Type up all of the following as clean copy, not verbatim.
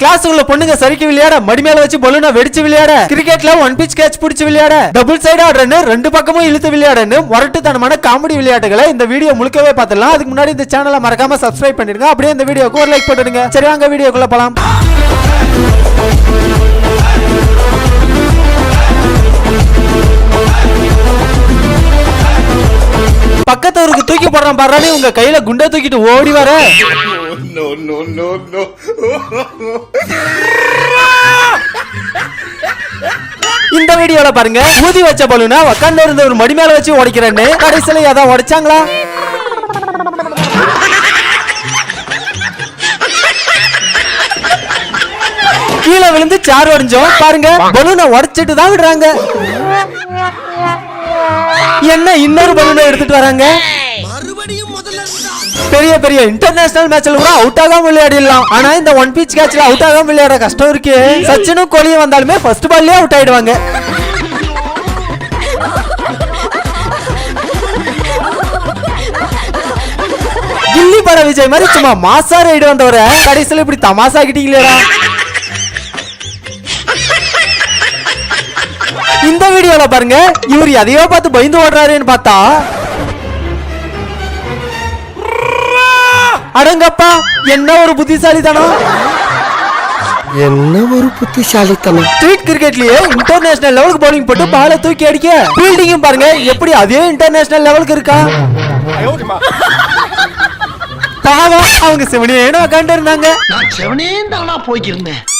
Class உள்ள பொண்ணுங்க சறுக்கி விளையாட, மடி மேல வச்சு பலூனை வெடிச்சு விளையாட, கிரிக்கெட்ல ஒன் பிச் கேட்ச் பிடிச்சு விளையாட, டபுள் சைடு ஆடுறன்னு ரெண்டு பக்கமும் இழுத்து விளையாடன்னு முரட்டுத்தனமான காமெடி விளையாட்டுகளை இந்த வீடியோ முழுக்கவே பார்த்துடலாம். அதுக்கு முன்னாடி இந்த சேனலை மறக்காம சப்ஸ்கிரைப் பண்ணிருங்க. அப்படியே இந்த வீடியோக்கு ஒரு லைக் போட்டுடுங்க. சரி வாங்க வீடியோக்குள்ள போலாம். பக்கத்து ஊருக்கு தூக்கி போடுறான் பாரு, உங்க கையில குண்டை தூக்கிட்டு ஓடி வர. இந்த வீடியோல பாருங்க, ஊதி வச்ச பலூனை உட்கார்ந்து இருந்த ஒரு மடி மேல வச்சு உடைக்கிறேன்னு கடைசியில ஏதாவது உடைச்சாங்களா? கீழே விழுந்து சார் உடைஞ்சோம் பாருங்க, பலூனை உடைச்சிட்டு தான் விடுறாங்க. என்ன இன்னொரு பலூனை எடுத்துட்டு வராங்க? பெரிய பெரிய இன்டர்நேஷனல் மேட்ச்ல கூட அவுட் ஆகாம விளையாடிடலாம். ஆனா இந்த ஒன் பிச் கேட்ச்ல அவுட் ஆகாம விளையாட கஷ்டம் இருக்கு. சச்சினும் கோலியும் வந்தாலுமே ஃபர்ஸ்ட் பால்லே அவுட் ஆயிடுவாங்க. கில்லி பட விஜய் மாதிரி சும்மா மாசா ரைடு வந்தவரை கடைசியில இப்படி தமாசா கிட்டீங்களேடா. இந்த வீடியோல பாருங்க, இவர் எதையோ பார்த்து பயந்து ஓடுறாருன்னு பார்த்தா, அடங்கப்பா என்ன ஒரு புத்திசாலித்தனம், என்ன ஒரு புத்திசாலித்தனம். ஸ்ட்ரீட் கிரிக்கெட்லயே இன்டர்நேஷனல் லெவலுக்கு பவுலிங் போட்டு பாலை தூக்கி அடிக்க, ஃபீல்டிங்கும் பாருங்க எப்படி அதே இன்டர்நேஷனல் லெவலுக்கு இருக்கா. பாவம் அவங்க செவனேன்னு உட்காந்து இருந்தாங்க.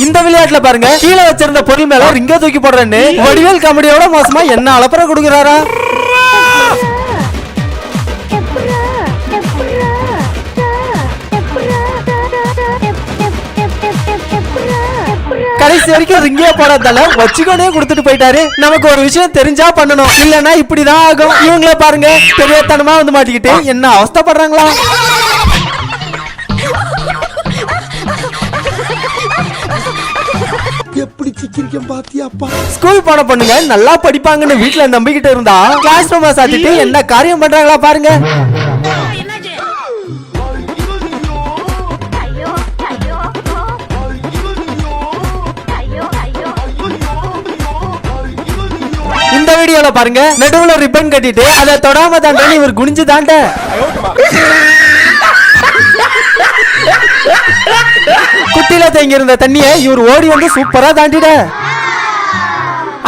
இந்த விளையாட்டுல பாருங்க, கீழே வச்சிருந்த பொருள் மேல ரிங்க தூக்கி போடுறேன்னு வடிவேல் காமெடியோட மோசமா என்ன அலப்பற கொடுக்குறாரா. கடைசி வரைக்கும் ரிங்கே போடாதால வச்சுக்கோனே கொடுத்துட்டு போயிட்டாரு. நமக்கு ஒரு விஷயம் தெரிஞ்சா பண்ணணும், இல்லன்னா இப்படிதான் ஆகும். இவங்கள பாருங்க, பெரியத்தனமா வந்து மாட்டிக்கிட்டு என்ன அவஸ்தைப்படுறாங்களா. எப்படி சிக்கிரிக்கம் பாத்தியாப்பா. ஸ்கூல் போன பொண்ணுங்க நல்லா படிப்பாங்கன்னு வீட்டுல நம்பிக்கிட்டு இருந்தா, கிளாஸ் ரூம் சாத்திட்டு என்ன காரியம் பண்றாங்களா பாருங்க. இந்த வீடியோல பாருங்க, நடுவுல ரிப்பன் கட்டிட்டு அதை தொடாம தாண்டன்னு இவர் குனிஞ்சு தாண்ட. குட்டில தேங்கி இருந்த தண்ணியை இவர் ஓடி வந்து சூப்பரா தாண்டிட.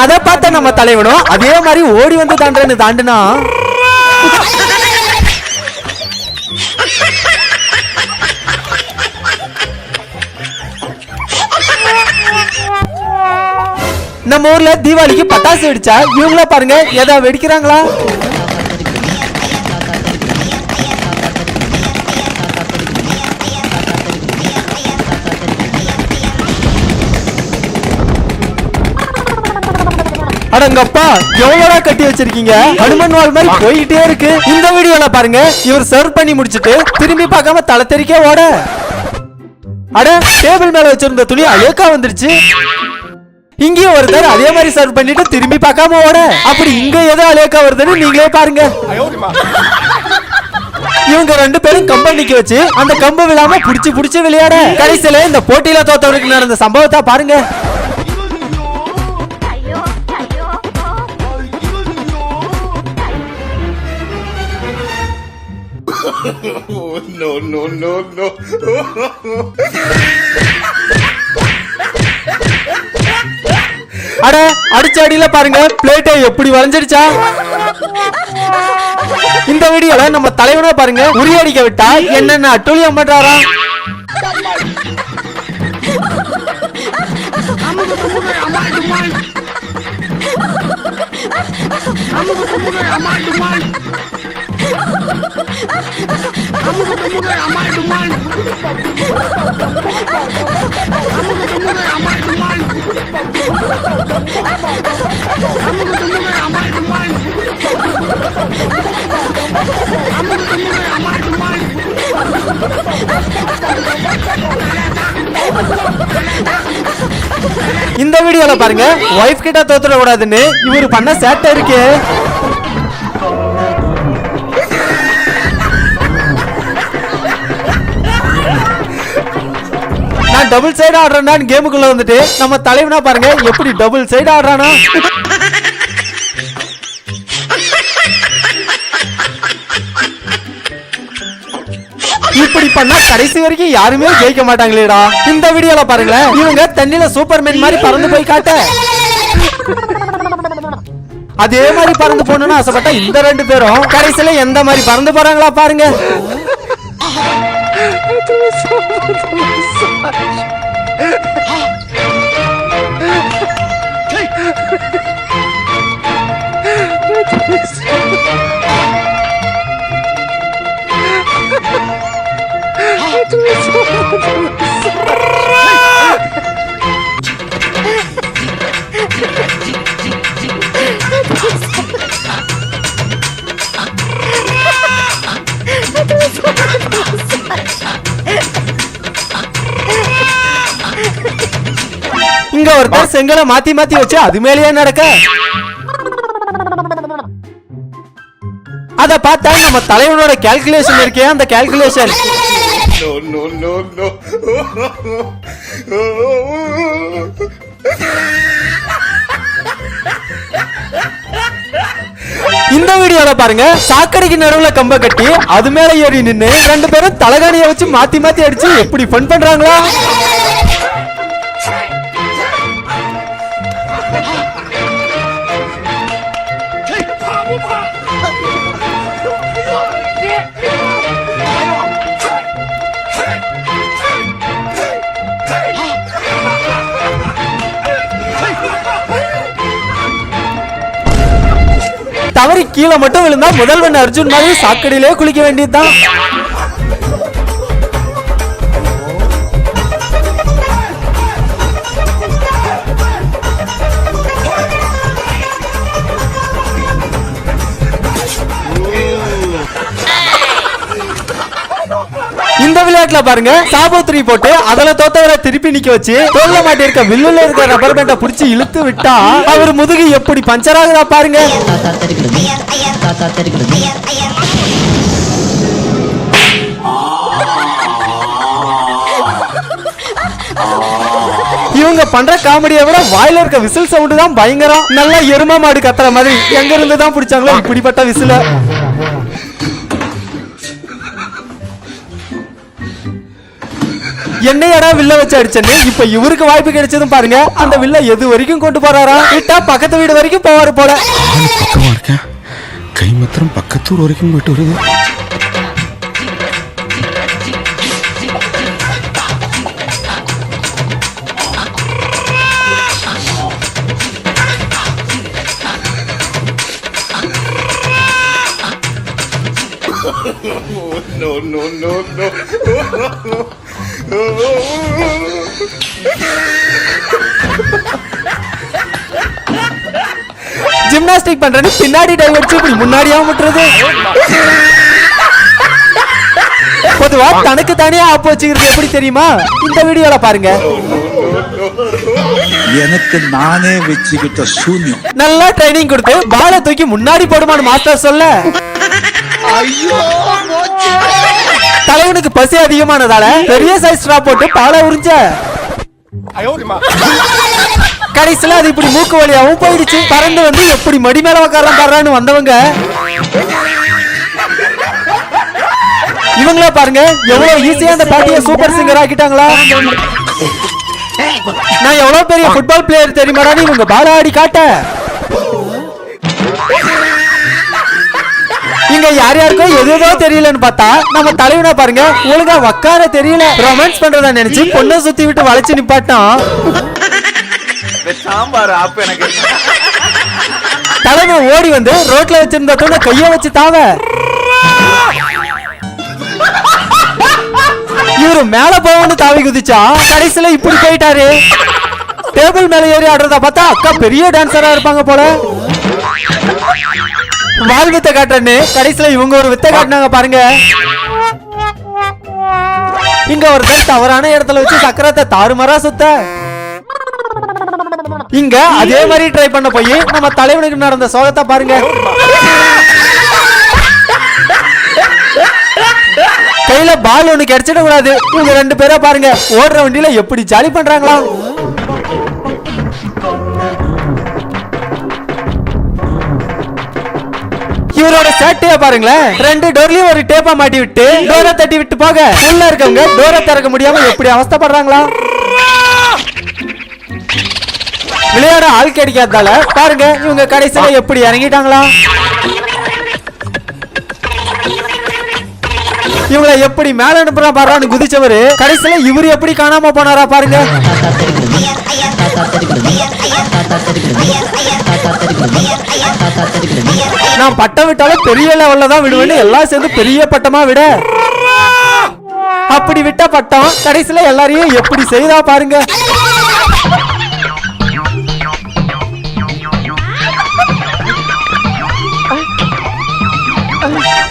அத பார்த்த நம்ம தலைவனும் அதே மாதிரி ஓடி வந்து தாண்டன்னு தாண்டுனா, நம்ம ஊர்ல தீபாவளிக்கு பட்டாசு வெடிச்சா இவங்கள பாருங்க எதா வெடிக்கிறாங்களா. அடங்கப்பா எவ்வளவு கட்டி வச்சிருக்கீங்க, ஹனுமன் வால் மாதிரி போயிட்டே இருக்கு. இந்த வீடியோல பாருங்க, இவர் சர்வ் பண்ணி முடிச்சிட்டு திரும்பி பார்க்காம தலை தெறிக்க ஓட. அட டேபிள் மேல வச்சிருந்த துணி அழுக்கா வந்துருச்சு. இங்கேயும் ஒருத்தர் அதே மாதிரி சர்வ் பண்ணிட்டு திரும்பி பார்க்காம ஓட. அப்படி இங்க ஏதோ அழுக்கா வருதுன்னு நீங்களே பாருங்க. இவங்க ரெண்டு பேரும் கம்பை நிக்க வச்சு அந்த கம்பு விழாம புடிச்சு புடிச்சு விளையாட, கடைசியில இந்த போட்டியில தோத்தவருக்கு நடந்த சம்பவத்தை பாருங்க. No, no, no, no. அட அடிச்ச அடியில பாருங்க பிளேட்டை எப்படி வளைஞ்சிடுச்சா. இந்த வீடியோல நம்ம தலைவனை பாருங்க, உரியடிக்க விட்டா என்னென்ன அட்டூழியம் பண்றாரா. இந்த வீடியோல பாருங்க, வைஃப் கிட்ட தோத்துற கூடாதுன்னு இவரு பண்ண சேட்டை இருக்கு. நான் டபுள் சைடு ஆடுறான்னு கேமுக்குள்ள வந்துட்டு நம்ம தலைவனா பாருங்க எப்படி டபுள் சைடு ஆடுறானா. இப்படி பண்ணா கடைசி வரைக்கும் யாருமே ஜெயிக்க மாட்டாங்களேடா. இந்த வீடியோல பாருங்களேன், இவங்க தண்ணில சூப்பர்மேன் மாதிரி பறந்து போய் காட்ட, அதே மாதிரி பறந்து போகணும்னு ஆசைப்பட்ட இந்த ரெண்டு பேரும் கடைசியில எந்த மாதிரி பறந்து போறாங்களா பாருங்க. இங்க ஒருத்தர் செங்கலை மாத்தி மாத்தி வச்சு அது மேலேயே நடக்க, அத பார்த்தா நம்ம தலைவனோட கால்குலேஷன் இருக்கே, அந்த calculation No, no, no, no. இந்த வீடியோல பாருங்க, சாக்கடைக்கு நடுவுல கம்ப கட்டி அது மேல ஏறி நின்னு ரெண்டு பேரும் தலகாணிய வச்சு மாத்தி மாத்தி அடிச்சு எப்படி ஃபன் பண்றாங்களா. தவறி கீழே மட்டும் விழுந்தா முதல்வன் அர்ஜுன் மாதிரி சாக்கடையிலே குளிக்க வேண்டியதுதான். இந்த விளையாட்டுல பாருங்க, சாபோத்திரி போட்டு அதுல தோத்தவரை திருப்பி நிக்க வச்சு தோல்ல மாட்டி இருக்க வில்லுல இருக்க ரப்பர் பேண்ட புடிச்சு இழுத்து விட்டா அவர் முதுகு எப்படி பஞ்சர் ஆகுதா பாருங்க. இவங்க பண்ற காமெடியை விட வாயில இருக்க விசில் சவுண்ட் தான் பயங்கரம். நல்லா எருமா மாடு கத்துற மாதிரி எங்க இருந்து தான் பிடிச்சாங்களோ இப்படிப்பட்ட விசில. என்னையடா வில்ல வச்சு அடிச்சேன்னு இப்ப இவருக்கு வாய்ப்பு கிடைச்சதும் பாருங்க, அந்த வில்ல எது வரைக்கும் கொண்டு போறாரா, விட்டா பக்கத்து வீடு வரைக்கும் போவாரு போல. பக்கமா இருக்கேன், கை மாத்திரம் பக்கத்தூர் வரைக்கும் போயிட்டு வருது. No, no, no, no. Gymnastic பண்றேன்னு பின்னாடி டைவ் அடிச்சு இப்படி முன்னாடியா முட்டுறது. பொதுவா தனக்கு தானே ஆப்பு வச்சுக்கிறது எப்படி தெரியுமா, இந்த வீடியோல பாருங்க. எனக்கு நானே வச்சுக்கிட்ட சூன்யம். நல்லா ட்ரைனிங் கொடுத்து பாலை தூக்கி முன்னாடி போடுமான்னு மாஸ்டர் சொல்ல, தலைவனுக்கு பசி அதிகமானதால பெரிய சைஸ் ஸ்ட்ரா போட்டு பாலை உறிஞ்ச கடைசியில அது இப்படி மூக்கு வழியாவும் போயிடுச்சு. பறந்து வந்து எப்படி மடி மேல உட்கார பாடுறான்னு வந்தவங்க இவங்களா பாருங்க, எவ்வளவு ஈஸியா அந்த பாட்டிய சூப்பர் சிங்கர் ஆக்கிட்டாங்களா. நான் எவ்வளவு பெரிய ஃபுட்பால் பிளேயர் தெரியுமாடான்னு இவங்க பால ஆடி காட்ட, இங்க யார் யாருக்கோ எதுவோ தெரியலன்னு பார்த்தா நம்ம தலைவனா பாருங்க ஒழுங்கா உக்கார தெரியல, ரொமான்ஸ் பண்றதா நினைச்சு பொண்ணை சுத்தி விட்டு வளைச்சு நிப்பாட்டான். தலைவன் ஓடி வந்து ரோட்ல வச்சிருந்த தூண கைய வச்சு தாவ, இவரு மேல போவன்னு தாவி குதிச்சா கடைசியில இப்படி போயிட்டாரு. டேபிள் மேல ஏறி ஆடுறதா பார்த்தா அக்கா பெரிய டான்சரா இருப்பாங்க போல. வால் வித்த காட்டுறேன்னு கடைசியில இவங்க ஒரு வித்த காட்டினாங்க பாருங்க. இங்க ஒருத்தர் தவறான இடத்துல வச்சு சக்கரத்தை தாறுமாறா சுத்த, இங்க அதே மாதிரி ட்ரை பண்ண போய் நம்ம தலைவனுக்கு நடந்த சோகத்தை பாருங்க. கை கையில பால் ஒண்ணு கிடைச்சிட கூடாது. இவங்க 2 பேரா பாருங்க ஓடுற வண்டியில எப்படி ஜாலி பண்றாங்களா. இவரோட சேட்டையா பாருங்களேன். 2 டோர்லயும் ஒரு டேப்பா மாட்டி விட்டு டோரை தட்டி விட்டு போக உள்ள இருக்கவங்க டோரை திறக்க முடியாம எப்படி அவஸ்தைப்படுறாங்களா. விளையாட ஆள் கிடைக்காததால பாருங்க இவங்க கடைசியில எப்படி இறங்கிட்டாங்களா. இவங்களை எப்படி மேல அனுப்புறா பாருன்னு குதிச்சவரு கடைசியில இவரு எப்படி காணாம போனாரா பாருங்க. நான் பட்டம் விட்டாலும் பெரிய லெவல்ல தான் விடுவேன்னு எல்லாம் சேர்ந்து பெரிய பட்டமா விட அப்படி விட்ட பட்டம் கடைசியில எல்லாரையும் எப்படி செய்தா பாருங்க.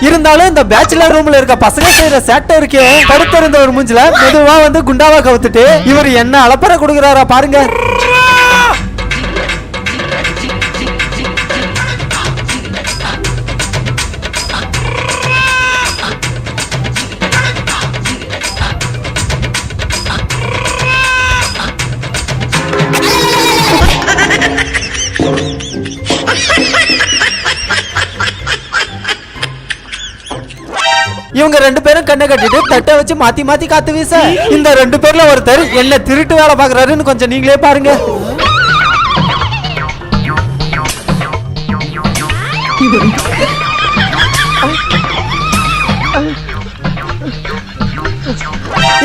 இருந்தாலும் இந்த பேச்சுலர் ரூம்ல இருக்க பசங்க செய்யற சேட்டை இருக்கே படுத்திருந்த ஒரு மூஞ்சில மெதுவா வந்து குண்டாவா கவுத்துட்டு இவர் என்ன அலப்பற கொடுக்கறாரா பாருங்க. இவங்க 2 பேரும் கண்ணை கட்டிட்டு தட்டை வச்சு மாத்தி மாத்தி காத்து வீச இந்த 2 பேர்ல ஒருத்தர் என்ன திருட்டு வேலை பாக்குறாருன்னு கொஞ்சம் நீங்களே பாருங்க.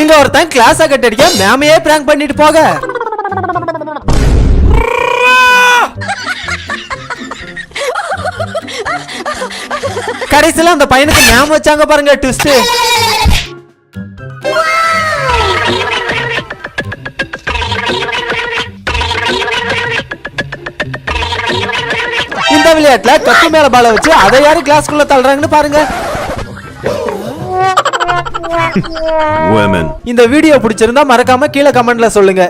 இங்க ஒருத்தன் கிளாஸ கட்டடிக்க மேமையே பிராங்க் பண்ணிட்டு போக கடைசியில அந்த பையனுக்கு மேம் வச்சாங்க பாருங்க ட்விஸ்ட். இந்த விளையாட்டுல கப்பு மேல பால வச்சு அதை யாரு கிளாஸ்க்குள்ள தள்ளுறாங்கன்னு பாருங்க. இந்த வீடியோ பிடிச்சிருந்தா மறக்காம கீழே கமெண்ட்ல சொல்லுங்க.